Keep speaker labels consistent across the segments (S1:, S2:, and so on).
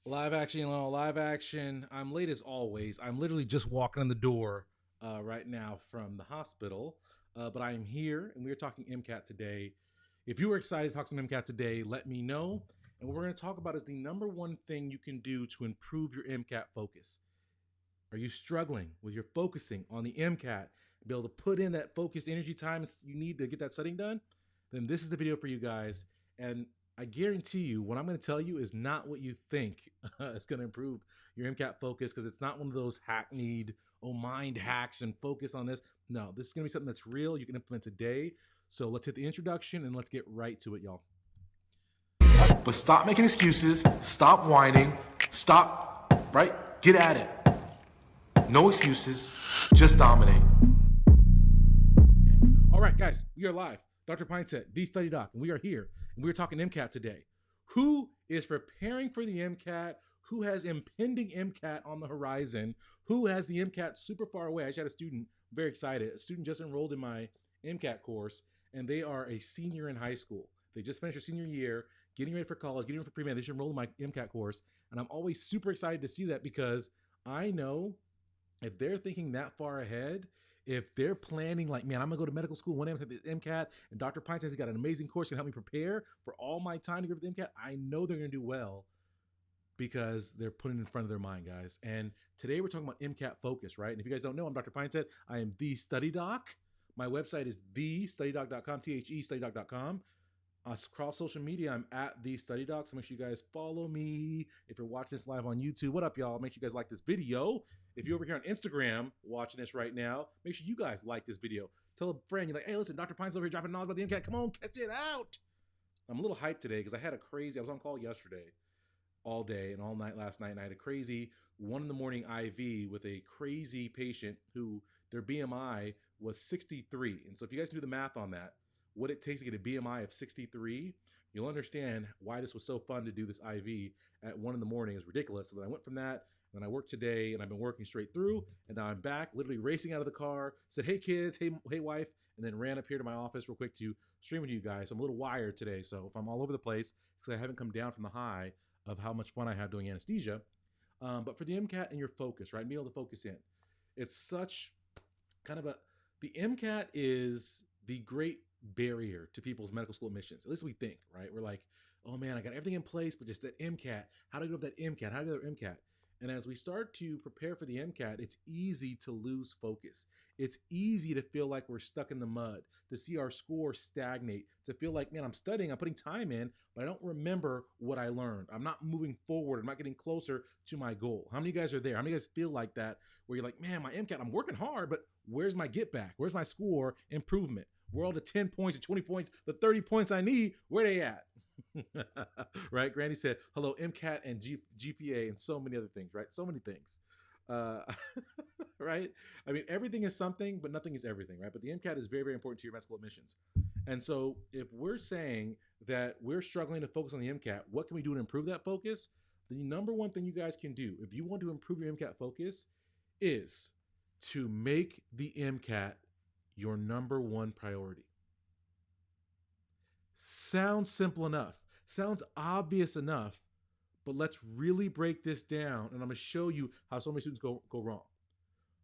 S1: Live action, live action. I'm late as always. I'm literally just walking in the door right now from the hospital, but I am here and we are talking MCAT today. If you are excited to talk some MCAT today, let me know. And what we're going to talk about is the number one thing you can do to improve your MCAT focus. Are you struggling with your focusing on the MCAT, be able to put in that focused energy time you need to get that studying done? Then this is the video for you guys. And I guarantee you, what I'm going to tell you is not what you think is going to improve your MCAT focus, because it's not one of those hackneyed, mind hacks and focus on this. No, this is going to be something that's real you can implement today. So let's hit the introduction and let's get right to it, y'all. But stop making excuses, stop whining, stop, right? Get at it. No excuses, just dominate. All right, guys, we are live. Dr. Pinesett, the study doc, and we are here, and we are talking MCAT today. Who is preparing for the MCAT? Who has impending MCAT on the horizon? Who has the MCAT super far away? I just had a student, very excited. A student just enrolled in my MCAT course, and they are a senior in high school. They just finished their senior year, getting ready for college, getting ready for pre-med. They should enroll in my MCAT course, and I'm always super excited to see that, because I know if they're thinking that far ahead, if they're planning like, man, I'm gonna go to medical school one day with the MCAT, and Dr. Pine says he got an amazing course can help me prepare for all my time to go for the MCAT, I know they're gonna do well because they're putting it in front of their mind, guys. And today we're talking about MCAT focus, right? And if you guys don't know, I'm Dr. Pinesett. I am the study doc. My website is thestudydoc.com, thestudydoc.com. Across social media, I'm at the study doc, so make sure you guys follow me. If you're watching this live on YouTube, what up, y'all? Make sure you guys like this video. If you're over here on Instagram watching this right now, make sure you guys like this video. Tell a friend, you're like, hey, listen, Dr. Pine's over here dropping knowledge about the MCAT. Come on, catch it out. I'm a little hyped today because I was on call yesterday all day and all night last night, and I had a crazy 1 a.m. IV with a crazy patient who their BMI was 63. And so if you guys do the math on that, what it takes to get a BMI of 63, you'll understand why this was so fun to do this IV at 1 a.m. It was ridiculous. So then I went from that, and I worked today, and I've been working straight through, and now I'm back, literally racing out of the car, said, hey kids, hey wife, and then ran up here to my office real quick to stream with you guys. So I'm a little wired today, so if I'm all over the place, because I haven't come down from the high of how much fun I had doing anesthesia. But for the MCAT and your focus, right, be able to focus in. It's such kind of the MCAT is the great barrier to people's medical school admissions. At least we think, right? We're like, oh man, I got everything in place, but just that MCAT. How do I go up that MCAT? How do I go that MCAT? And as we start to prepare for the MCAT, it's easy to lose focus. It's easy to feel like we're stuck in the mud, to see our score stagnate, to feel like, man, I'm studying, I'm putting time in, but I don't remember what I learned. I'm not moving forward. I'm not getting closer to my goal. How many of you guys are there? How many of you guys feel like that, where you're like, man, my MCAT, I'm working hard, but where's my get back? Where's my score improvement? Where all the 10 points, the 20 points, the 30 points I need, where they at? Right? Granny said, hello, MCAT and GPA and so many other things, right? So many things. Uh, right? I mean, everything is something, but nothing is everything, right? But the MCAT is very, very important to your med school admissions. And so if we're saying that we're struggling to focus on the MCAT, what can we do to improve that focus? The number one thing you guys can do if you want to improve your MCAT focus is to make the MCAT your number one priority. Sounds simple enough, sounds obvious enough, but let's really break this down, and I'm going to show you how so many students go wrong.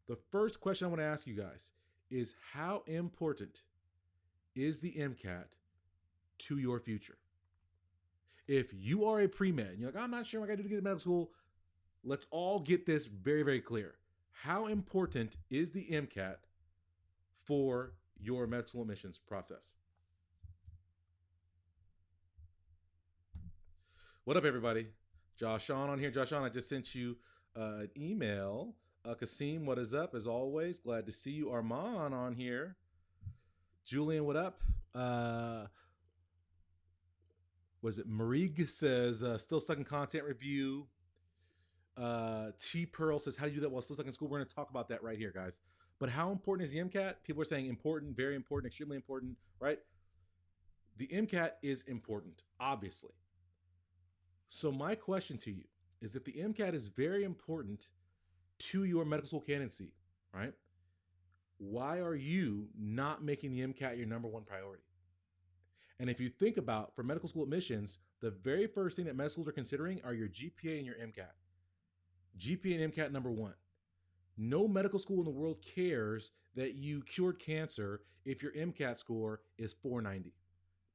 S1: The first question I want to ask you guys is, how important is the MCAT to your future? If you are a pre-med and you're like, I'm not sure what I got to do to get to medical school, let's all get this very, very clear. How important is the MCAT for your medical school admissions process? What up, everybody? Josh on here. Josh I just sent you an email. Kasim, what is up? As always, glad to see you. Armand on here. Julian, what up? Was it Marig says, still stuck in content review. T Pearl says, how do you do that while still stuck in school? We're going to talk about that right here, guys. But how important is the MCAT? People are saying important, very important, extremely important, right? The MCAT is important, obviously. So my question to you is, if the MCAT is very important to your medical school candidacy, right? Why are you not making the MCAT your number one priority? And if you think about, for medical school admissions, the very first thing that med schools are considering are your GPA and your MCAT. GPA and MCAT number one. No medical school in the world cares that you cured cancer if your MCAT score is 490.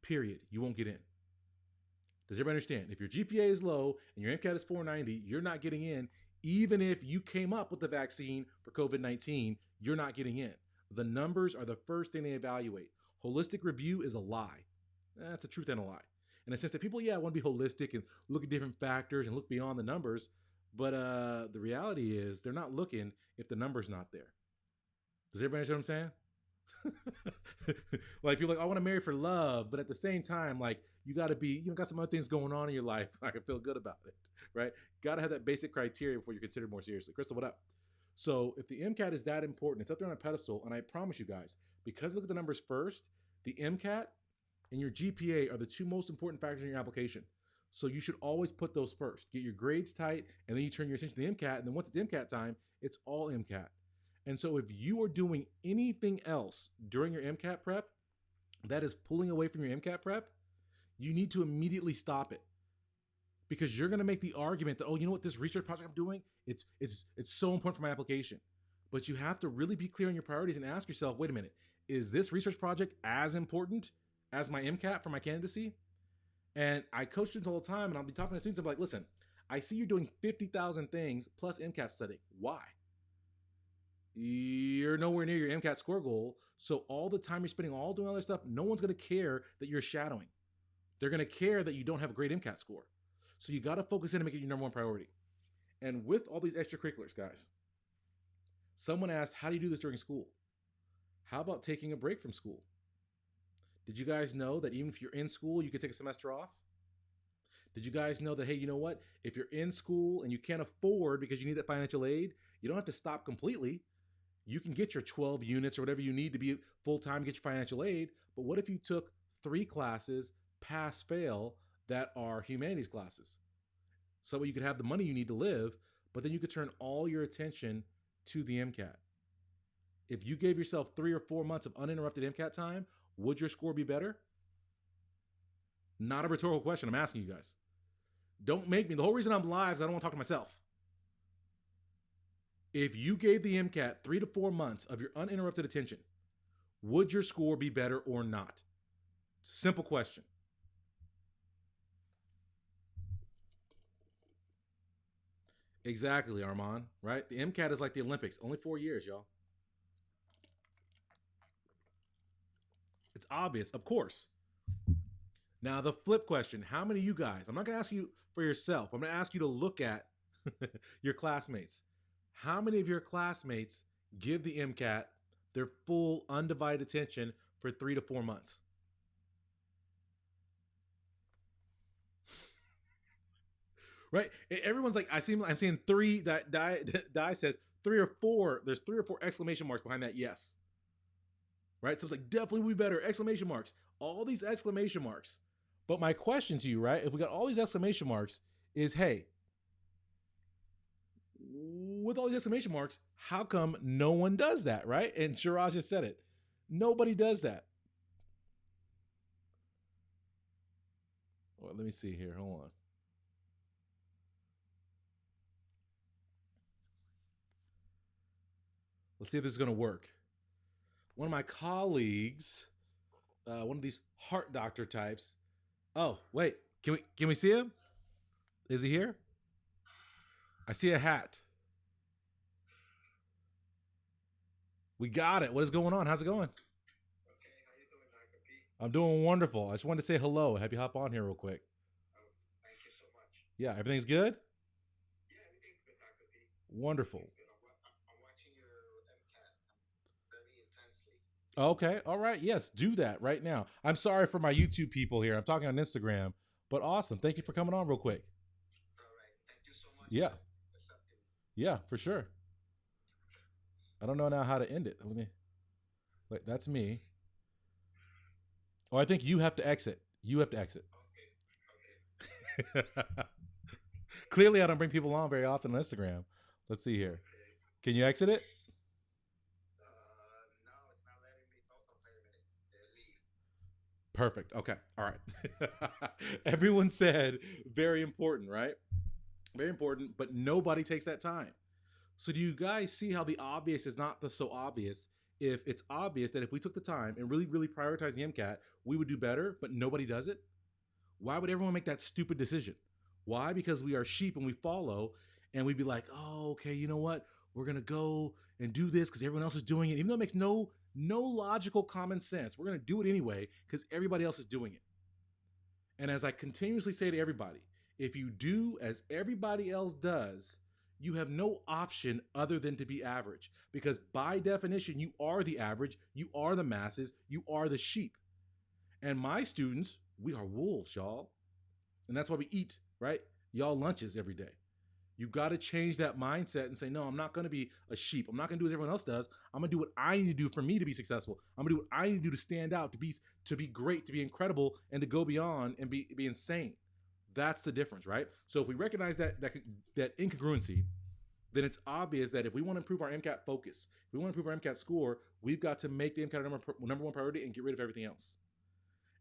S1: Period. You won't get in. Does everybody understand? If your GPA is low and your MCAT is 490, you're not getting in. Even if you came up with the vaccine for COVID-19, you're not getting in. The numbers are the first thing they evaluate. Holistic review is a lie. That's a truth and a lie. In the sense that people, want to be holistic and look at different factors and look beyond the numbers. But the reality is they're not looking if the number's not there. Does everybody understand what I'm saying? Like people are like, I want to marry for love, but at the same time, like you got to be, got some other things going on in your life. I can feel good about it, right? Got to have that basic criteria before you consider more seriously. Crystal, what up? So if the MCAT is that important, it's up there on a pedestal, and I promise you guys, because look at the numbers first, the MCAT and your GPA are the two most important factors in your application. So you should always put those first. Get your grades tight, and then you turn your attention to the MCAT, and then once it's MCAT time, it's all MCAT. And so if you are doing anything else during your MCAT prep that is pulling away from your MCAT prep, you need to immediately stop it. Because you're going to make the argument that, oh, you know what, this research project I'm doing, it's so important for my application. But you have to really be clear on your priorities and ask yourself, wait a minute, is this research project as important as my MCAT for my candidacy? And I coach students all the time, and I'll be talking to students, I'm like, listen, I see you're doing 50,000 things plus MCAT studying. Why? You're nowhere near your MCAT score goal. So all the time you're spending all doing all this stuff, no one's going to care that you're shadowing. They're going to care that you don't have a great MCAT score. So you got to focus in and make it your number one priority. And with all these extracurriculars, guys, someone asked, how do you do this during school? How about taking a break from school? Did you guys know that even if you're in school, you could take a semester off? Did you guys know that, hey, you know what? If you're in school and you can't afford because you need that financial aid, you don't have to stop completely. You can get your 12 units or whatever you need to be full-time, get your financial aid. But what if you took 3 classes, pass, fail, that are humanities classes? So you could have the money you need to live, but then you could turn all your attention to the MCAT. If you gave yourself 3 or 4 months of uninterrupted MCAT time, would your score be better? Not a rhetorical question. I'm asking you guys. Don't make me. The whole reason I'm live is I don't want to talk to myself. If you gave the MCAT 3 to 4 months of your uninterrupted attention, would your score be better or not? Simple question. Exactly, Armand, right? The MCAT is like the Olympics. Only 4 years, y'all. It's obvious, of course. Now, the flip question, how many of you guys, I'm not going to ask you for yourself. I'm going to ask you to look at your classmates. How many of your classmates give the MCAT their full undivided attention for 3 to 4 months? Right? Everyone's like, I'm seeing 3, that die says 3 or 4. There's 3 or 4 exclamation marks behind that yes. Right? So it's like, definitely will be better, exclamation marks. All these exclamation marks. But my question to you, right, if we got all these exclamation marks, is, hey, with all these exclamation marks, how come no one does that, right? And Shiraz just said it. Nobody does that. Well, let me see here. Hold on. Let's see if this is going to work. One of my colleagues, one of these heart doctor types. Oh, wait. Can we see him? Is he here? I see a hat. We got it. What is going on? How's it going?
S2: Okay, how you doing, Dr. P?
S1: I'm doing wonderful. I just wanted to say hello. Have you hop on here real quick?
S2: Oh, thank you so much.
S1: Yeah, everything's good?
S2: Yeah, everything's good, Dr. P.
S1: Wonderful.
S2: Everything's good. I'm watching your MCAT very intensely.
S1: Okay. All right. Yes, do that right now. I'm sorry for my YouTube people here. I'm talking on Instagram, but awesome. Thank you for coming on real quick.
S2: All right, thank you so much
S1: Yeah.
S2: for accepting me.
S1: Yeah, for sure. I don't know now how to end it. Let me. Wait, that's me. Oh, I think you have to exit. You have to exit.
S2: Okay, okay.
S1: Clearly, I don't bring people on very often on Instagram. Let's see here.
S2: Okay.
S1: Can you exit it?
S2: No, it's not letting me. Oh, wait a minute. Leave.
S1: Perfect. Okay. All right. Everyone said very important, right? Very important, but nobody takes that time. So do you guys see how the obvious is not the so obvious? If it's obvious that if we took the time and really, really prioritize the MCAT, we would do better, but nobody does it? Why would everyone make that stupid decision? Why? Because we are sheep and we follow, and we'd be like, oh, okay, you know what? We're gonna go and do this because everyone else is doing it, even though it makes no logical common sense. We're gonna do it anyway because everybody else is doing it. And as I continuously say to everybody, if you do as everybody else does, you have no option other than to be average. Because by definition, you are the average, you are the masses, you are the sheep. And my students, we are wolves, y'all. And that's why we eat, right? Y'all lunches every day. You got to change that mindset and say, no, I'm not going to be a sheep. I'm not going to do as everyone else does. I'm going to do what I need to do for me to be successful. I'm going to do what I need to do to stand out, to be great, to be incredible, and to go beyond and be insane. That's the difference, right? So if we recognize that incongruency, then it's obvious that if we want to improve our MCAT focus, if we want to improve our MCAT score, we've got to make the MCAT number one priority and get rid of everything else.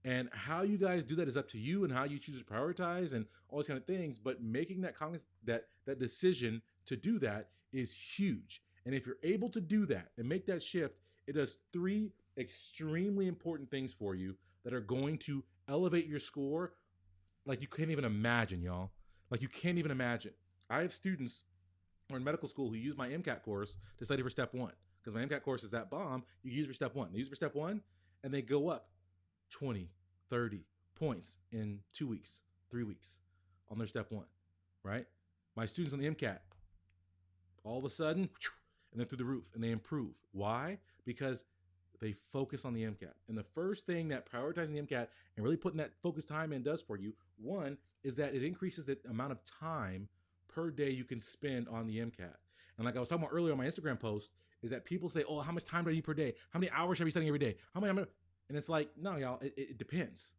S1: And how you guys do that is up to you and how you choose to prioritize and all these kind of things. But making that decision to do that is huge. And if you're able to do that and make that shift, it does 3 extremely important things for you that are going to elevate your score like you can't even imagine, y'all. Like you can't even imagine. I have students who are in medical school who use my MCAT course to study for step 1. Because my MCAT course is that bomb, you use it for step 1. They use it for step 1 and they go up 20, 30 points in 2 weeks, 3 weeks on their step 1, right? My students on the MCAT, all of a sudden, and they're through the roof and they improve. Why? Because they focus on the MCAT. And the first thing that prioritizing the MCAT and really putting that focus time in does for you, one, is that it increases the amount of time per day you can spend on the MCAT. And like I was talking about earlier on my Instagram post, is that people say, oh, how much time do I need per day? How many hours should I be studying every day? How many? And it's like, no, y'all, it depends.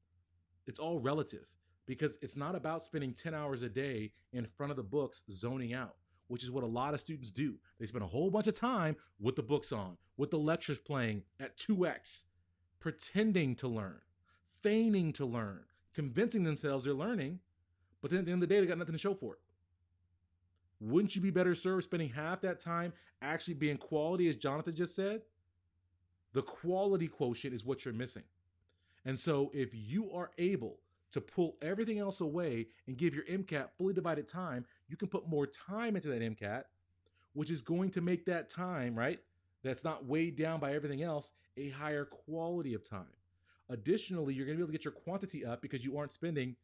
S1: It's all relative because it's not about spending 10 hours a day in front of the books zoning out, which is what a lot of students do. They spend a whole bunch of time with the books on, with the lectures playing at 2x, pretending to learn, feigning to learn, convincing themselves they're learning, but then at the end of the day, they got nothing to show for it. Wouldn't you be better served spending half that time actually being quality, as Jonathan just said? The quality quotient is what you're missing. And so if you are able to pull everything else away and give your MCAT fully divided time, you can put more time into that MCAT, which is going to make that time, right, that's not weighed down by everything else, a higher quality of time. Additionally, you're going to be able to get your quantity up because you aren't spending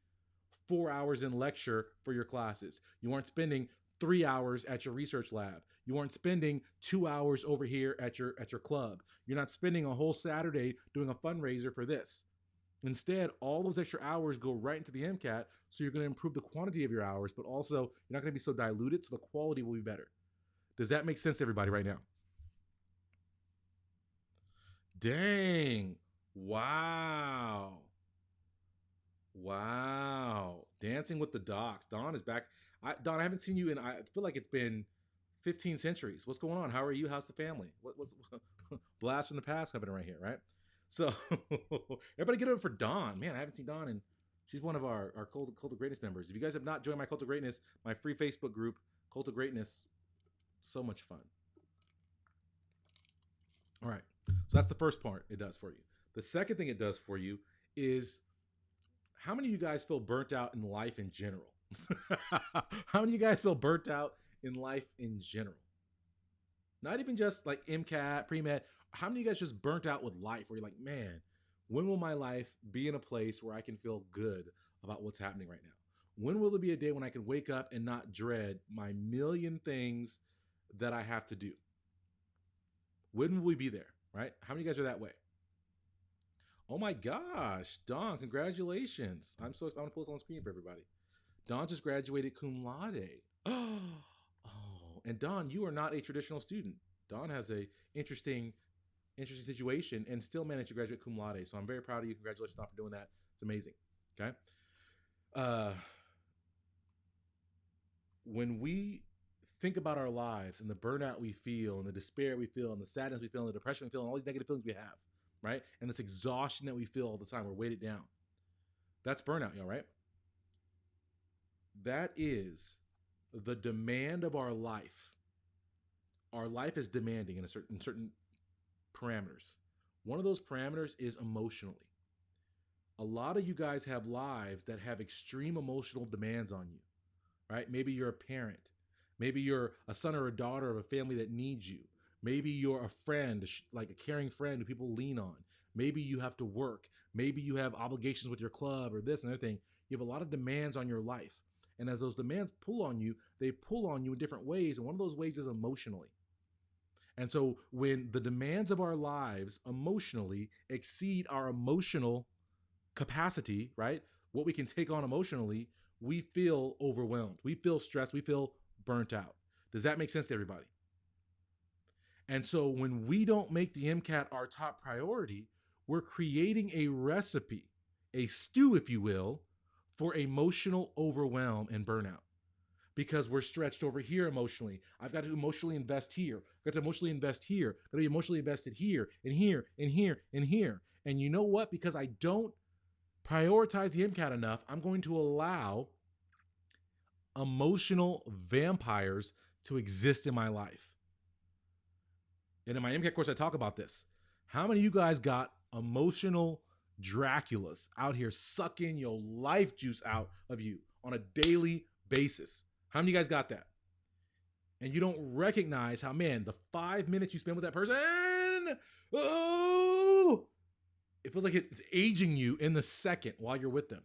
S1: 4 hours in lecture for your classes. You aren't spending 3 hours at your research lab. You aren't spending 2 hours over here at your club. You're not spending a whole Saturday doing a fundraiser for this. Instead, all those extra hours go right into the MCAT, so you're going to improve the quantity of your hours, but also you're not going to be so diluted, so the quality will be better. Does that make sense to everybody right now? Dang. Wow. Wow. Dancing with the Docs. Don is back. Don, I haven't seen you in, I feel like it's been 15 centuries. What's going on? How are you? How's the family? What's blast from the past happening right here, right? So everybody get over for Dawn. Man, I haven't seen Dawn, and she's one of our Cult of Greatness members. If you guys have not joined my Cult of Greatness, my free Facebook group, Cult of Greatness, so much fun. All right. So that's the first part it does for you. The second thing it does for you is, how many of you guys feel burnt out in life in general? How many of you guys feel burnt out in life in general? Not even just like MCAT, Premed. How many of you guys just burnt out with life where you're like, man, when will my life be in a place where I can feel good about what's happening right now? When will there be a day when I can wake up and not dread my million things that I have to do? When will we be there, right? How many of you guys are that way? Oh my gosh, Don, congratulations. I'm so excited. I'm gonna post on screen for everybody. Don just graduated cum laude. Oh, and Don, you are not a traditional student. Don has a interesting situation and still managed to graduate cum laude. So I'm very proud of you. Congratulations, Don, for doing that. It's amazing. Okay. When we think about our lives and the burnout we feel and the despair we feel and the sadness we feel and the depression we feel and all these negative feelings we have, right? And this exhaustion that we feel all the time, we're weighted down. That's burnout, y'all, right? That is the demand of our life. Our life is demanding in certain parameters. One of those parameters is emotionally. A lot of you guys have lives that have extreme emotional demands on you, right? Maybe you're a parent. Maybe you're a son or a daughter of a family that needs you. Maybe you're a friend, like a caring friend who people lean on. Maybe you have to work. Maybe you have obligations with your club or this and other thing. You have a lot of demands on your life. And as those demands pull on you, they pull on you in different ways. And one of those ways is emotionally. And so when the demands of our lives emotionally exceed our emotional capacity, right? What we can take on emotionally, we feel overwhelmed. We feel stressed. We feel burnt out. Does that make sense to everybody? And so when we don't make the MCAT our top priority, we're creating a recipe, a stew, if you will, for emotional overwhelm and burnout. Because we're stretched over here emotionally. I've got to emotionally invest here. I've got to emotionally invest here. I've got to be emotionally invested here and here and here and here. And you know what? Because I don't prioritize the MCAT enough, I'm going to allow emotional vampires to exist in my life. And in my MCAT course, I talk about this. How many of you guys got emotional Draculas out here sucking your life juice out of you on a daily basis? How many of you guys got that? And you don't recognize how, man, the 5 minutes you spend with that person, oh, it feels like it's aging you in the second while you're with them.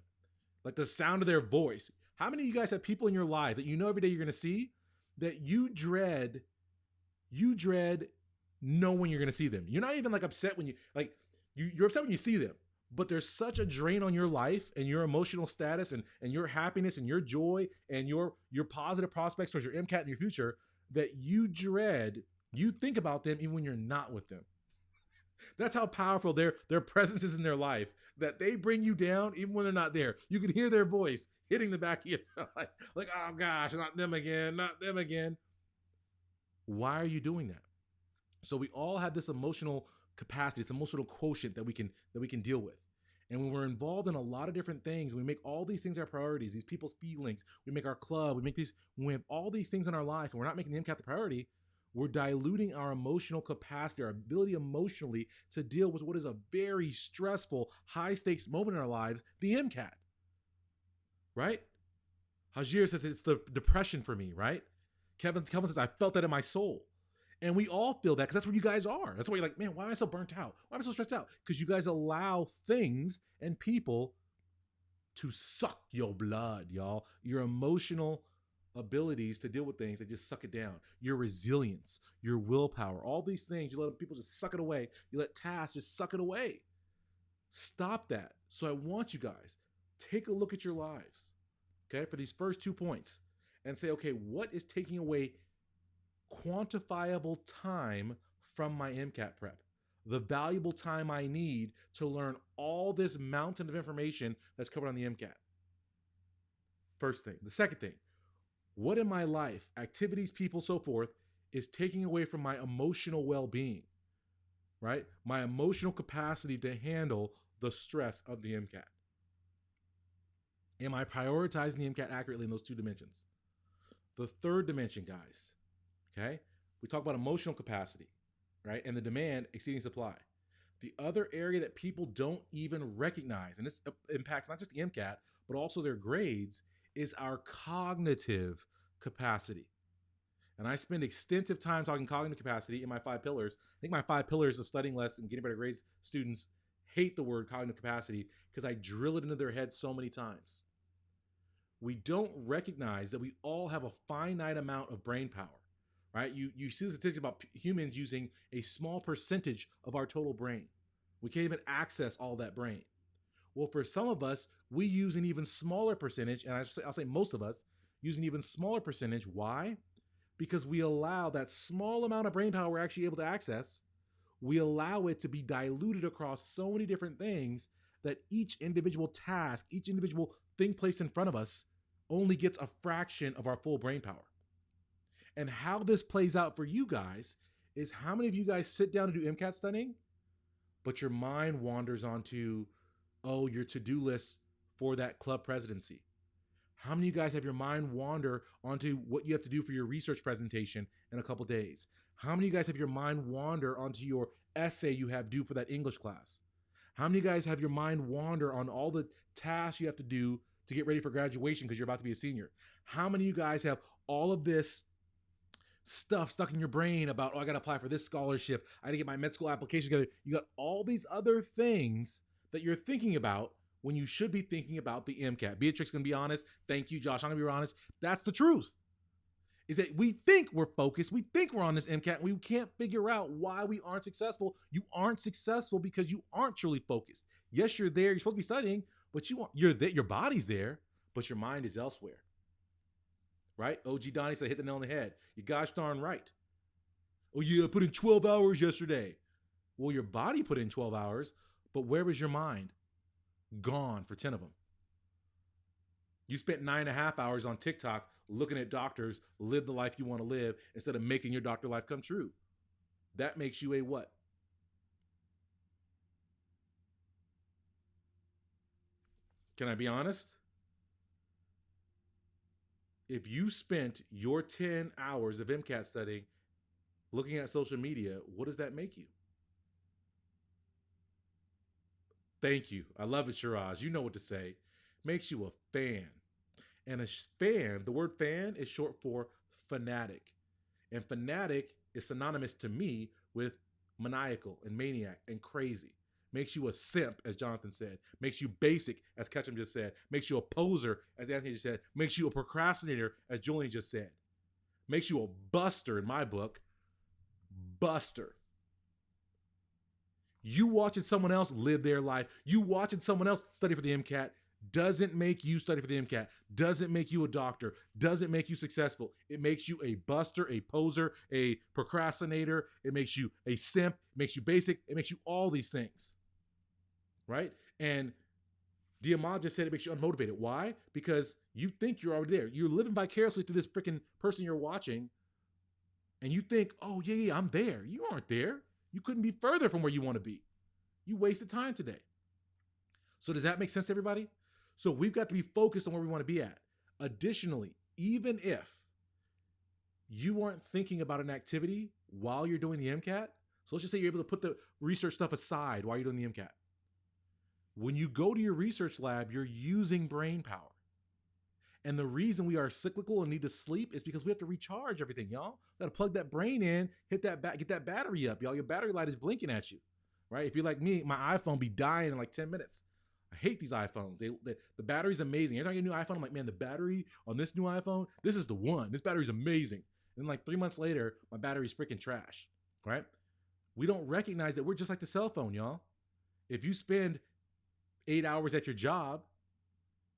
S1: Like the sound of their voice. How many of you guys have people in your life that you know every day you're going to see that you dread knowing you're going to see them? You're not even like upset when you're upset when you see them, but there's such a drain on your life and your emotional status and your happiness and your joy and your positive prospects towards your MCAT and your future that you think about them even when you're not with them. That's how powerful their presence is in their life, that they bring you down even when they're not there. You can hear their voice hitting the back of your like, oh gosh, not them again, not them again. Why are you doing that? So we all have this emotional capacity, this emotional quotient that we can deal with. And when we're involved in a lot of different things, we make all these things our priorities, these people's feelings, we make our club, when we have all these things in our life and we're not making the MCAT the priority, we're diluting our emotional capacity, our ability emotionally to deal with what is a very stressful, high stakes moment in our lives, the MCAT. Right? Hajir says it's the depression for me, right? Kevin says, I felt that in my soul. And we all feel that because that's where you guys are. That's why you're like, man, why am I so burnt out? Why am I so stressed out? Because you guys allow things and people to suck your blood, y'all. Your emotional abilities to deal with things, they just suck it down. Your resilience, your willpower, all these things, you let people just suck it away. You let tasks just suck it away. Stop that. So I want you guys, take a look at your lives, okay, for these first 2 points and say, okay, what is taking away quantifiable time from my MCAT prep? The valuable time I need to learn all this mountain of information that's covered on the MCAT. First thing. The second thing, what in my life, activities, people, so forth, is taking away from my emotional well-being, right? My emotional capacity to handle the stress of the MCAT. Am I prioritizing the MCAT accurately in those 2 dimensions? The third dimension, guys, okay? We talk about emotional capacity, right? And the demand exceeding supply. The other area that people don't even recognize, and this impacts not just the MCAT, but also their grades, is our cognitive capacity. And I spend extensive time talking cognitive capacity in my 5 pillars. I think my 5 pillars of studying less and getting better grades students hate the word cognitive capacity because I drill it into their heads so many times. We don't recognize that we all have a finite amount of brain power, right? You see the statistics about humans using a small percentage of our total brain. We can't even access all that brain. Well, for some of us, we use an even smaller percentage, and I'll say most of us use an even smaller percentage. Why? Because we allow that small amount of brain power we're actually able to access, we allow it to be diluted across so many different things that each individual task, each individual thing placed in front of us only gets a fraction of our full brain power. And how this plays out for you guys is how many of you guys sit down to do MCAT studying, but your mind wanders onto, oh, your to-do list for that club presidency. How many of you guys have your mind wander onto what you have to do for your research presentation in a couple days? How many of you guys have your mind wander onto your essay you have due for that English class? How many of you guys have your mind wander on all the tasks you have to do to get ready for graduation because you're about to be a senior? How many of you guys have all of this stuff stuck in your brain about, oh, I got to apply for this scholarship, I got to get my med school application together? You got all these other things that you're thinking about when you should be thinking about the MCAT. Beatrix gonna be honest. Thank you, Josh. I'm gonna be honest. That's the truth. Is that we think we're focused, we think we're on this MCAT, and we can't figure out why we aren't successful. You aren't successful because you aren't truly focused. Yes, you're there. You're supposed to be studying, but you're there. Your body's there, but your mind is elsewhere. Right? OG Donnie said, hit the nail on the head. You're gosh darn right. Oh yeah, I put in 12 hours yesterday. Well, your body put in 12 hours, but where was your mind? Gone for 10 of them. You spent 9.5 hours on TikTok looking at doctors live the life you want to live instead of making your doctor life come true. That makes you a what? Can I be honest? If you spent your 10 hours of MCAT studying looking at social media, what does that make you? Thank you. I love it, Shiraz. You know what to say. Makes you a fan. And a fan, the word fan is short for fanatic. And fanatic is synonymous to me with maniacal and maniac and crazy. Makes you a simp, as Jonathan said. Makes you basic, as Ketchum just said. Makes you a poser, as Anthony just said. Makes you a procrastinator, as Julian just said. Makes you a buster, in my book. Buster. You watching someone else live their life, you watching someone else study for the MCAT doesn't make you study for the MCAT, doesn't make you a doctor, doesn't make you successful. It makes you a buster, a poser, a procrastinator. It makes you a simp, it makes you basic, it makes you all these things, right? And Diamond just said it makes you unmotivated. Why? Because you think you're already there. You're living vicariously through this freaking person you're watching, and you think, oh, yeah, I'm there. You aren't there. You couldn't be further from where you want to be. You wasted time today. So does that make sense to everybody? So we've got to be focused on where we want to be at. Additionally, even if you aren't thinking about an activity while you're doing the MCAT, so let's just say you're able to put the research stuff aside while you're doing the MCAT. When you go to your research lab, you're using brain power. And the reason we are cyclical and need to sleep is because we have to recharge everything, y'all. We got to plug that brain in, hit that get that battery up, y'all. Your battery light is blinking at you, right? If you're like me, my iPhone be dying in like 10 minutes. I hate these iPhones. The battery's amazing. Every time I get a new iPhone, I'm like, man, the battery on this new iPhone, this is the one. This battery's amazing. And then like 3 months later, my battery's freaking trash, right? We don't recognize that we're just like the cell phone, y'all. If you spend 8 hours at your job,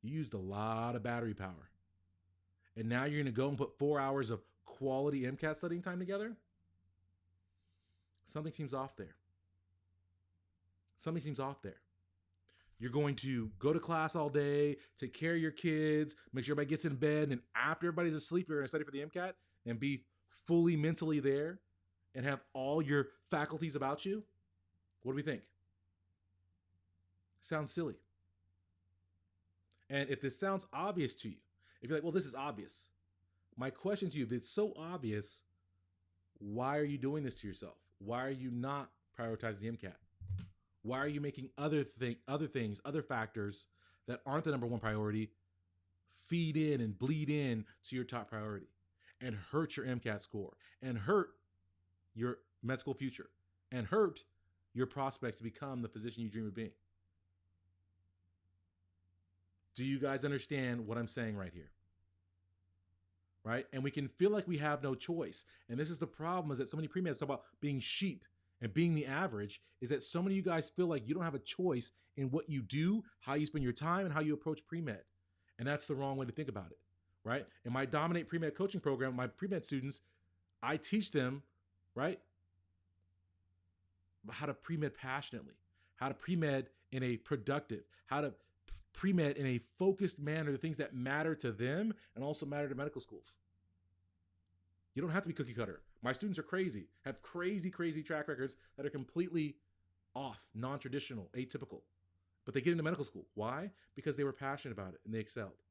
S1: you used a lot of battery power. And now you're going to go and put 4 hours of quality MCAT studying time together? Something seems off there. Something seems off there. You're going to go to class all day, take care of your kids, make sure everybody gets in bed, and after everybody's asleep, you're going to study for the MCAT and be fully mentally there and have all your faculties about you? What do we think? Sounds silly. And if this sounds obvious to you, if you're like, well, this is obvious, my question to you, if it's so obvious, why are you doing this to yourself? Why are you not prioritizing the MCAT? Why are you making other things, other factors that aren't the number one priority feed in and bleed in to your top priority and hurt your MCAT score and hurt your med school future and hurt your prospects to become the physician you dream of being? Do you guys understand what I'm saying right here? Right? And we can feel like we have no choice. And this is the problem, is that so many pre-meds talk about being sheep and being the average, is that so many of you guys feel like you don't have a choice in what you do, how you spend your time, and how you approach pre-med. And that's the wrong way to think about it, right? In my Dominate Pre-Med coaching program, my pre-med students, I teach them, right, how to pre-med passionately, how to pre-med in a productive, how to pre-med in a focused manner, the things that matter to them and also matter to medical schools. You don't have to be cookie cutter. My students are crazy, have crazy track records that are completely off, non-traditional, atypical. But they get into medical school. Why? Because they were passionate about it and they excelled.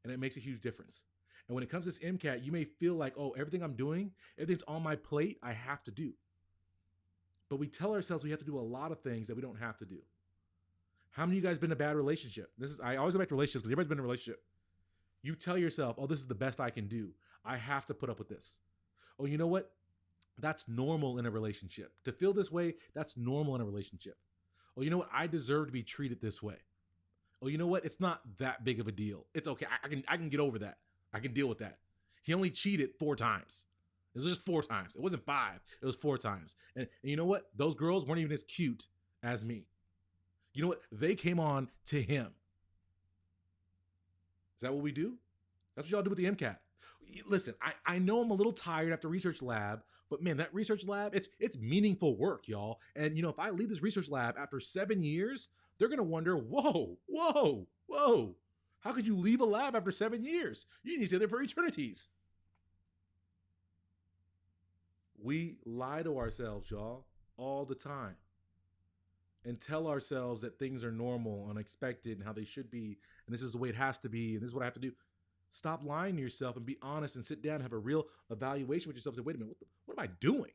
S1: And it makes a huge difference. And when it comes to this MCAT, you may feel like, oh, everything I'm doing, everything's on my plate, I have to do. But we tell ourselves we have to do a lot of things that we don't have to do. How many of you guys been in a bad relationship? I always go back to relationships because everybody's been in a relationship. You tell yourself, oh, this is the best I can do. I have to put up with this. Oh, you know what? That's normal in a relationship. To feel this way, that's normal in a relationship. Oh, you know what? I deserve to be treated this way. Oh, you know what? It's not that big of a deal. It's okay. I can get over that. I can deal with that. He only cheated 4 times. It was just 4 times. It wasn't 5. It was 4 times. And you know what? Those girls weren't even as cute as me. You know what? They came on to him. Is that what we do? That's what y'all do with the MCAT. Listen, I know I'm a little tired after research lab, but man, that research lab, it's meaningful work, y'all. And you know, if I leave this research lab after 7 years, they're gonna wonder, whoa, how could you leave a lab after 7 years? You need to stay there for eternities. We lie to ourselves, y'all, all the time. And tell ourselves that things are normal, unexpected, and how they should be, and this is the way it has to be, and this is what I have to do. Stop lying to yourself and be honest and sit down and have a real evaluation with yourself and say, wait a minute, what am I doing?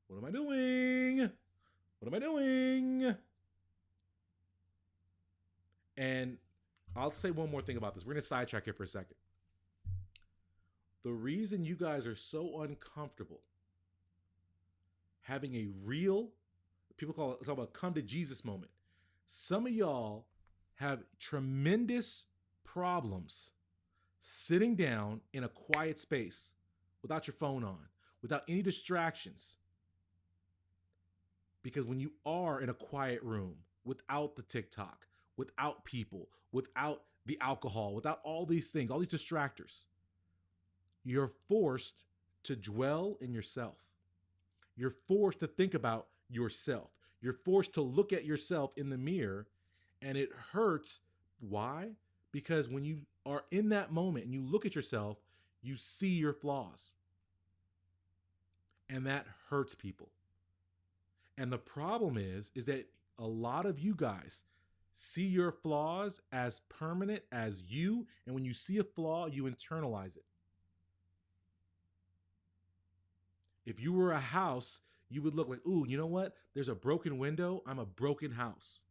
S1: What am I doing? What am I doing? And I'll say one more thing about this. We're going to sidetrack here for a second. The reason you guys are so uncomfortable having a real, people talk about come to Jesus moment. Some of y'all have tremendous problems sitting down in a quiet space without your phone on, without any distractions. Because when you are in a quiet room, without the TikTok, without people, without the alcohol, without all these things, all these distractors, you're forced to dwell in yourself. You're forced to think about yourself. You're forced to look at yourself in the mirror, and it hurts. Why? Because when you are in that moment and you look at yourself, you see your flaws. And that hurts people. And the problem is that a lot of you guys see your flaws as permanent as you, and when you see a flaw, you internalize it. If you were a house, you would look like, ooh, you know what? There's a broken window. I'm a broken house.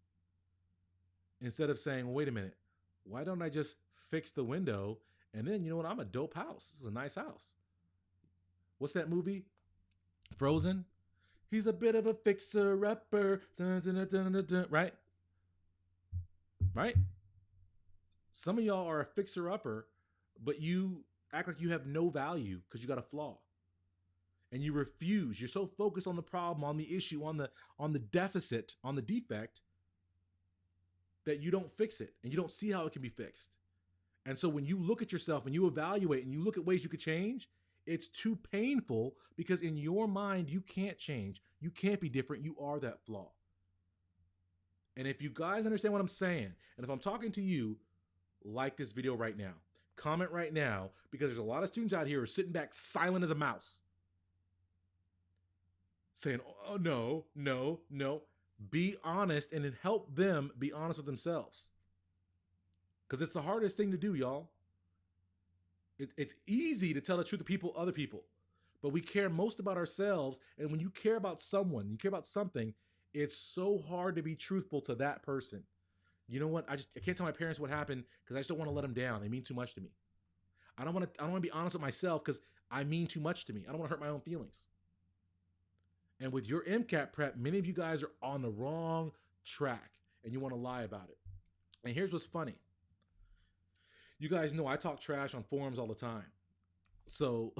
S1: Instead of saying, well, wait a minute, why don't I just fix the window? And then, you know what? I'm a dope house. This is a nice house. What's that movie? Frozen? He's a bit of a fixer-upper. Dun, dun, dun, dun, dun, dun. Right? Right? Some of y'all are a fixer-upper, but you act like you have no value because you got a flaw. And you refuse. You're so focused on the problem, on the issue, on the deficit, on the defect, that you don't fix it and you don't see how it can be fixed. And so when you look at yourself and you evaluate and you look at ways you could change, it's too painful because in your mind, you can't change. You can't be different. You are that flaw. And if you guys understand what I'm saying, and if I'm talking to you, like this video right now, comment right now, because there's a lot of students out here who are sitting back silent as a mouse, saying, oh, no. Be honest and then help them be honest with themselves. Because it's the hardest thing to do, y'all. It's easy to tell the truth to other people, but we care most about ourselves. And when you care about someone, you care about something, it's so hard to be truthful to that person. You know what? I can't tell my parents what happened because I just don't want to let them down. They mean too much to me. I don't want to be honest with myself because I mean too much to me. I don't want to hurt my own feelings. And with your MCAT prep, many of you guys are on the wrong track and you want to lie about it. And here's what's funny. You guys know I talk trash on forums all the time. So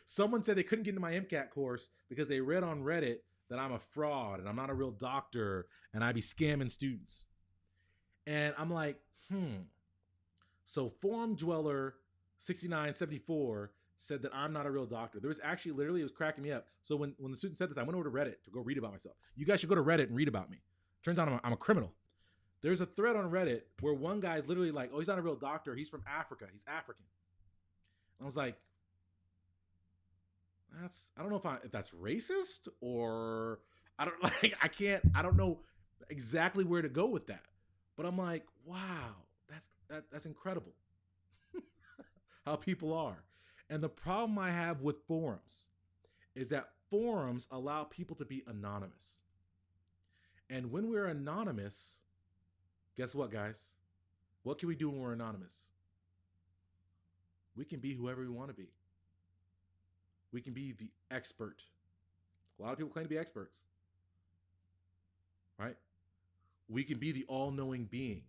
S1: someone said they couldn't get into my MCAT course because they read on Reddit that I'm a fraud and I'm not a real doctor and I be scamming students. And I'm like, So forum dweller 6974 said that I'm not a real doctor. There was actually literally, it was cracking me up. So when the student said this, I went over to Reddit to go read about myself. You guys should go to Reddit and read about me. Turns out I'm a criminal. There's a thread on Reddit where one guy's literally like, oh, he's not a real doctor. He's from Africa. He's African. I was like, I don't know if that's racist or I don't I don't know exactly where to go with that. But I'm like, wow, that's incredible how people are. And the problem I have with forums is that forums allow people to be anonymous. And when we're anonymous, guess what, guys? What can we do when we're anonymous? We can be whoever we want to be. We can be the expert. A lot of people claim to be experts, right? We can be the all knowing being.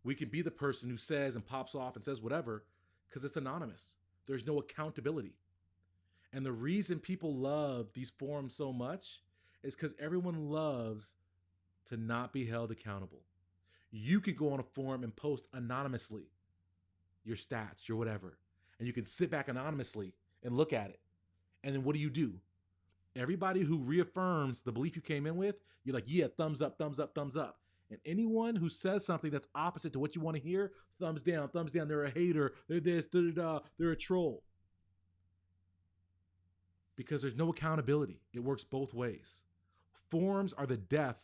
S1: We can be the person who says and pops off and says whatever because it's anonymous. There's no accountability. And the reason people love these forums so much is because everyone loves to not be held accountable. You can go on a forum and post anonymously your stats, your whatever, and you can sit back anonymously and look at it. And then what do? Everybody who reaffirms the belief you came in with, you're like, yeah, thumbs up, thumbs up, thumbs up. And anyone who says something that's opposite to what you want to hear, thumbs down, thumbs down. They're a hater. They're this, da da da. They're a troll. Because there's no accountability. It works both ways. Forums are the death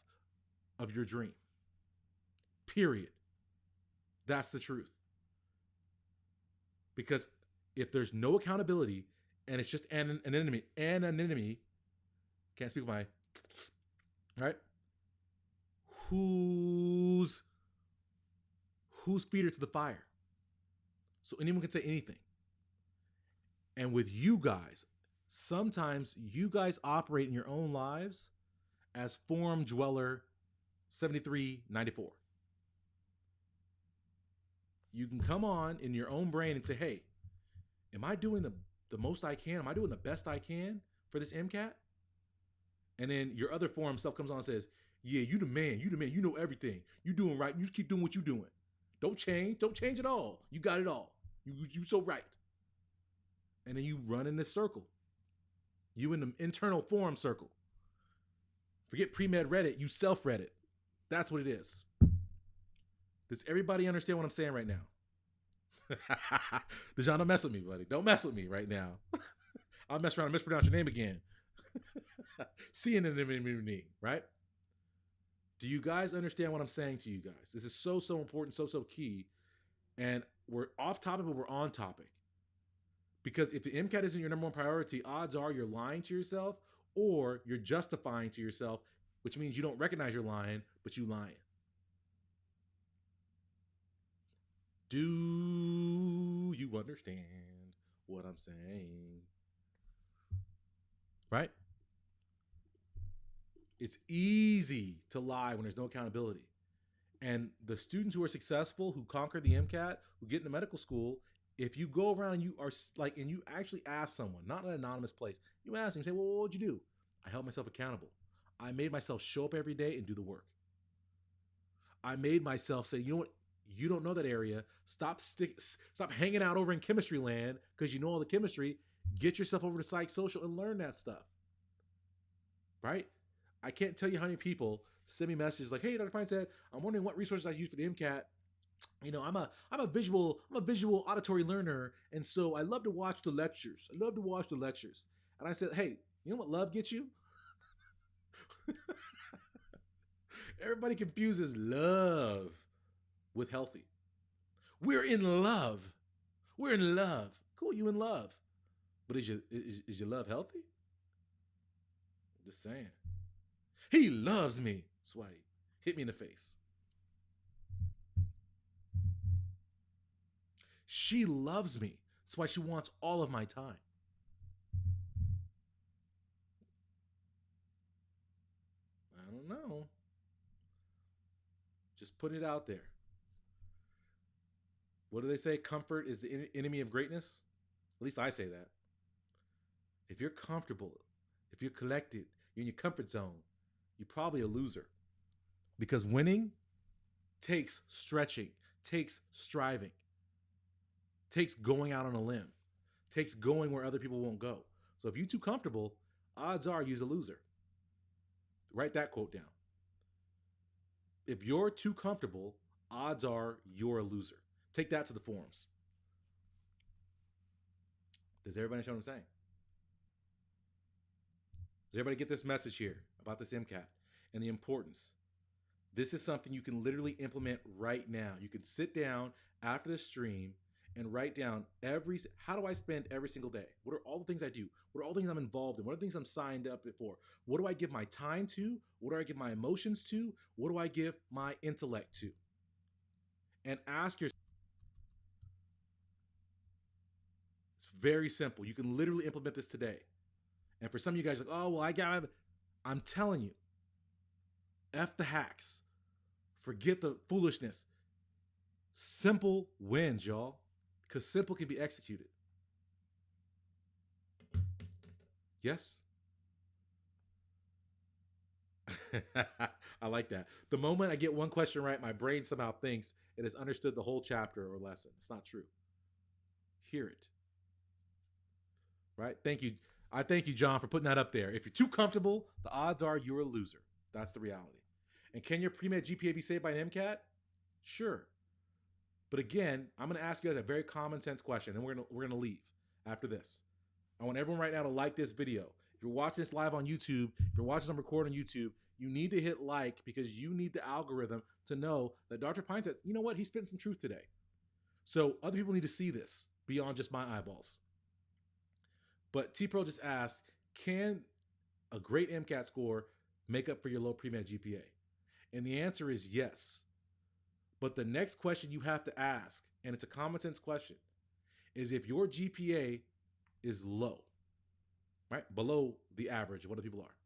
S1: of your dream. Period. That's the truth. Because if there's no accountability and it's just anonymity, can't speak my, right? Whose feet are to the fire? So anyone can say anything. And with you guys, sometimes you guys operate in your own lives as forum dweller 7394. You can come on in your own brain and say, hey, am I doing the most I can? Am I doing the best I can for this MCAT? And then your other forum self comes on and says, yeah, you the man, you know everything. You doing right, you just keep doing what you're doing. Don't change at all. You got it all. You so right. And then you run in this circle. You in the internal forum circle. Forget pre-med Reddit, you self-Reddit. That's what it is. Does everybody understand what I'm saying right now? Dejan, don't mess with me, buddy. Don't mess with me right now. I'll mess around and mispronounce your name again. CNN, right? Do you guys understand what I'm saying to you guys? This is so important, so key. And we're off topic, but we're on topic. Because if the MCAT isn't your number one priority, odds are you're lying to yourself or you're justifying to yourself, which means you don't recognize you're lying, but you lying. Do you understand what I'm saying? Right? It's easy to lie when there's no accountability. And the students who are successful, who conquer the MCAT, who get into medical school, if you go around and you are like, and you actually ask someone, not in an anonymous place, you ask them, you say, well, what'd you do? I held myself accountable. I made myself show up every day and do the work. I made myself say, you know what? You don't know that area. Stop hanging out over in chemistry land because you know all the chemistry. Get yourself over to psych social and learn that stuff. Right? I can't tell you how many people send me messages like, "Hey, Dr. Pinesett, I'm wondering what resources I use for the MCAT. You know, I'm a visual auditory learner, and so I love to watch the lectures. And I said, hey, you know what love gets you? Everybody confuses love with healthy. We're in love. Cool, you in love. But is your love healthy? Just saying. He loves me. That's why he hit me in the face. She loves me. That's why she wants all of my time. I don't know. Just put it out there. What do they say? Comfort is the enemy of greatness? At least I say that. If you're comfortable, if you're collected, you're in your comfort zone, you're probably a loser. Because winning takes stretching, takes striving, takes going out on a limb, takes going where other people won't go. So if you're too comfortable, odds are you're a loser. Write that quote down. If you're too comfortable, odds are you're a loser. Take that to the forums. Does everybody understand what I'm saying? Does everybody get this message here about this MCAT and the importance? This is something you can literally implement right now. You can sit down after the stream and write down how do I spend every single day? What are all the things I do? What are all the things I'm involved in? What are the things I'm signed up for? What do I give my time to? What do I give my emotions to? What do I give my intellect to? And ask yourself. It's very simple. You can literally implement this today. And for some of you guys, like, oh, well, I'm telling you, F the hacks. Forget the foolishness. Simple wins, y'all, because simple can be executed. Yes? I like that. The moment I get one question right, my brain somehow thinks it has understood the whole chapter or lesson. It's not true. Hear it. Right? Thank you. I thank you, John, for putting that up there. If you're too comfortable, the odds are you're a loser. That's the reality. And can your pre-med GPA be saved by an MCAT? Sure. But again, I'm going to ask you guys a very common sense question, and we're going to leave after this. I want everyone right now to like this video. If you're watching this live on YouTube, if you're watching this on record on YouTube, you need to hit like because you need the algorithm to know that Dr. Pinesett, you know what? He spit some truth today. So other people need to see this beyond just my eyeballs. But T-Pro just asked, can a great MCAT score make up for your low pre-med GPA? And the answer is yes. But the next question you have to ask, and it's a common sense question, is if your GPA is low, right? Below the average of what other people are.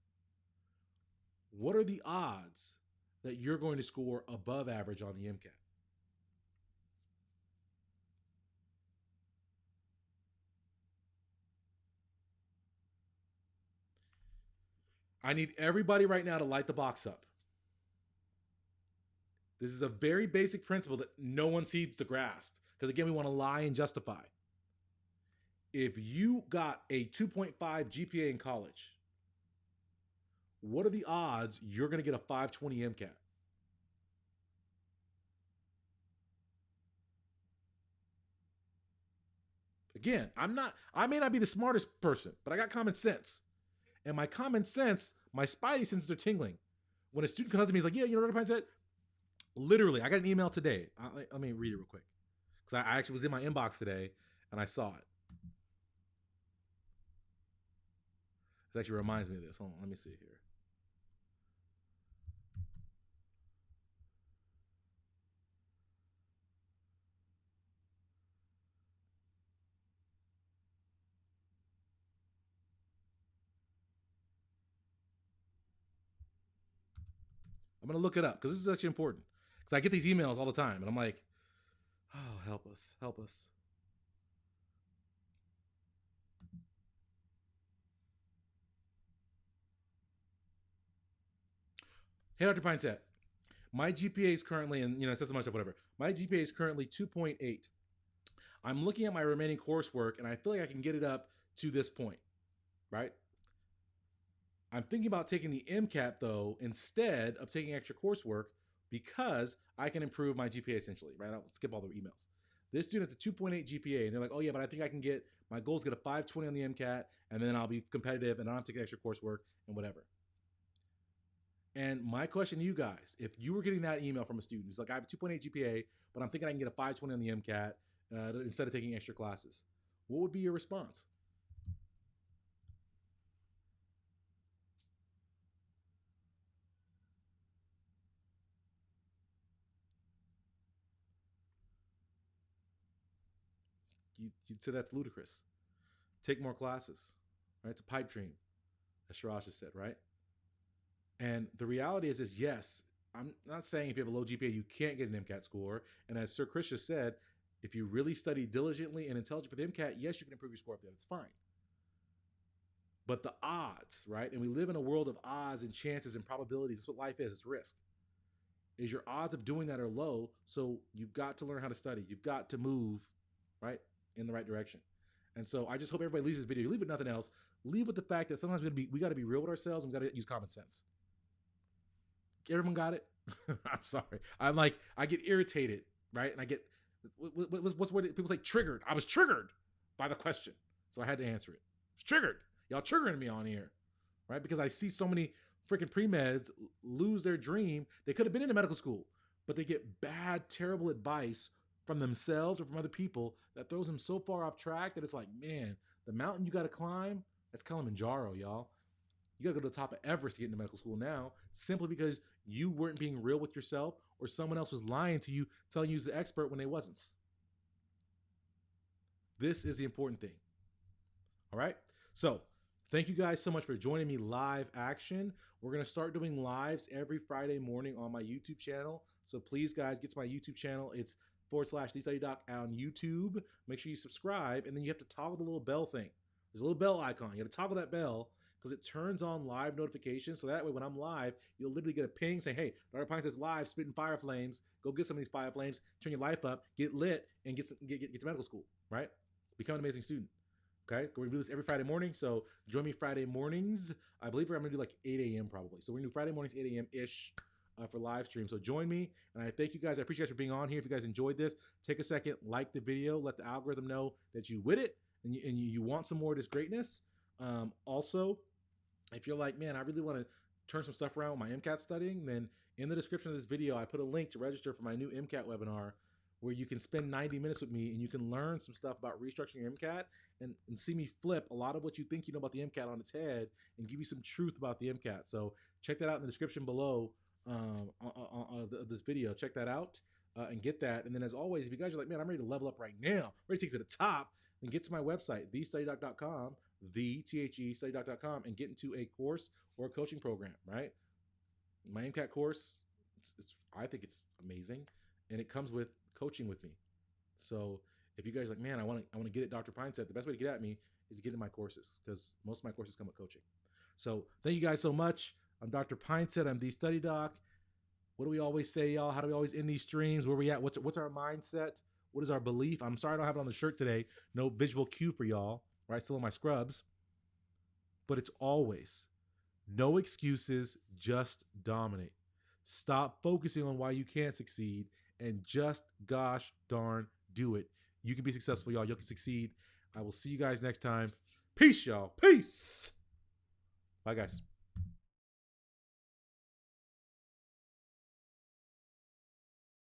S1: What are the odds that you're going to score above average on the MCAT? I need everybody right now to light the box up. This is a very basic principle that no one seems to grasp because, again, we want to lie and justify. If you got a 2.5 GPA in college, what are the odds you're going to get a 520 MCAT? Again, I may not be the smartest person, but I got common sense. And my common sense, my spidey senses are tingling. When a student comes to me, he's like, yeah, you know what Dr. Pinesett? Literally, I got an email today. Let me read it real quick. Because I actually was in my inbox today and I saw it. This actually reminds me of this. Hold on, let me see here. I'm going to look it up because this is actually important. Because I get these emails all the time and I'm like, oh, help us, help us. Hey, Dr. Pinesett, my GPA is currently, and it says so much of whatever. My GPA is currently 2.8. I'm looking at my remaining coursework and I feel like I can get it up to this point, right? I'm thinking about taking the MCAT though, instead of taking extra coursework because I can improve my GPA essentially, right? I'll skip all the emails. This student at the 2.8 GPA, and they're like, oh yeah, but I think I can get, my goal is to get a 520 on the MCAT, and then I'll be competitive and I don't have to take extra coursework and whatever. And my question to you guys, if you were getting that email from a student who's like, I have a 2.8 GPA, but I'm thinking I can get a 520 on the MCAT instead of taking extra classes, what would be your response? You'd say that's ludicrous. Take more classes, right? It's a pipe dream, as Shiraj just said, right? And the reality is yes, I'm not saying if you have a low GPA, you can't get an MCAT score. And as Sir Chris just said, if you really study diligently and intelligently for the MCAT, yes, you can improve your score up there. That's fine. But the odds, right? And we live in a world of odds and chances and probabilities. That's what life is. It's risk. Is your odds of doing that are low, so you've got to learn how to study. You've got to move, right, in the right direction. And so I just hope everybody leaves this video. Leave with nothing else. Leave with the fact that sometimes we got to be real with ourselves and we got to use common sense. Everyone got it? I'm sorry. I'm like, I get irritated, right? And I get, what's what people say? Triggered. I was triggered by the question. So I had to answer it. I was triggered. Y'all triggering me on here. right? Because I see so many freaking pre-meds lose their dream. They could have been in a medical school, but they get bad, terrible advice from themselves or from other people that throws them so far off track that it's like, man, the mountain you got to climb, that's Kilimanjaro, y'all. You got to go to the top of Everest to get into medical school now, simply because you weren't being real with yourself or someone else was lying to you, telling you he's the expert when they wasn't. This is the important thing. All right. So thank you guys so much for joining me live action. We're going to start doing lives every Friday morning on my YouTube channel. So please, guys, get to my YouTube channel. It's /TheStudyDoc on YouTube. Make sure you subscribe, and then you have to toggle the little bell thing. There's a little bell icon. You have to toggle that bell because it turns on live notifications. So that way, when I'm live, you'll literally get a ping saying, hey, Dr. Pinesett's live, spitting fire flames. Go get some of these fire flames, turn your life up, get lit, and get to medical school, right? Become an amazing student. Okay, we're gonna do this every Friday morning. So join me Friday mornings. I believe I'm gonna do like 8 a.m. probably. So we're gonna do Friday mornings, 8 a.m. ish for live stream. So join me, and I thank you guys. I appreciate you guys for being on here. If you guys enjoyed this, take a second, like the video, let the algorithm know that you with it and you want some more of this greatness. Also, if you're like, man, I really want to turn some stuff around with my MCAT studying, then in the description of this video, I put a link to register for my new MCAT webinar, where you can spend 90 minutes with me and you can learn some stuff about restructuring your MCAT and see me flip a lot of what you think you know about the MCAT on its head and give you some truth about the MCAT. So check that out in the description below of this video. Check that out and get that. And then as always, if you guys are like, man, I'm ready to level up right now, ready to take it to the top, then get to my website, thestudydoc.com, thestudydoc.com, and get into a course or a coaching program, right? My MCAT course, I think it's amazing. And it comes with coaching with me. So if you guys are like, man, I want to get at Dr. Pinesett, the best way to get at me is to get in my courses, because most of my courses come with coaching. So thank you guys so much. I'm Dr. Pinesett. I'm the Study Doc. What do we always say, y'all? How do we always end these streams? Where we at? What's our mindset? What is our belief? I'm sorry I don't have it on the shirt today. No visual cue for y'all, right? Still in my scrubs. But it's always no excuses, just dominate. Stop focusing on why you can't succeed and just gosh darn do it. You can be successful, y'all. You can succeed. I will see you guys next time. Peace, y'all. Peace. Bye, guys.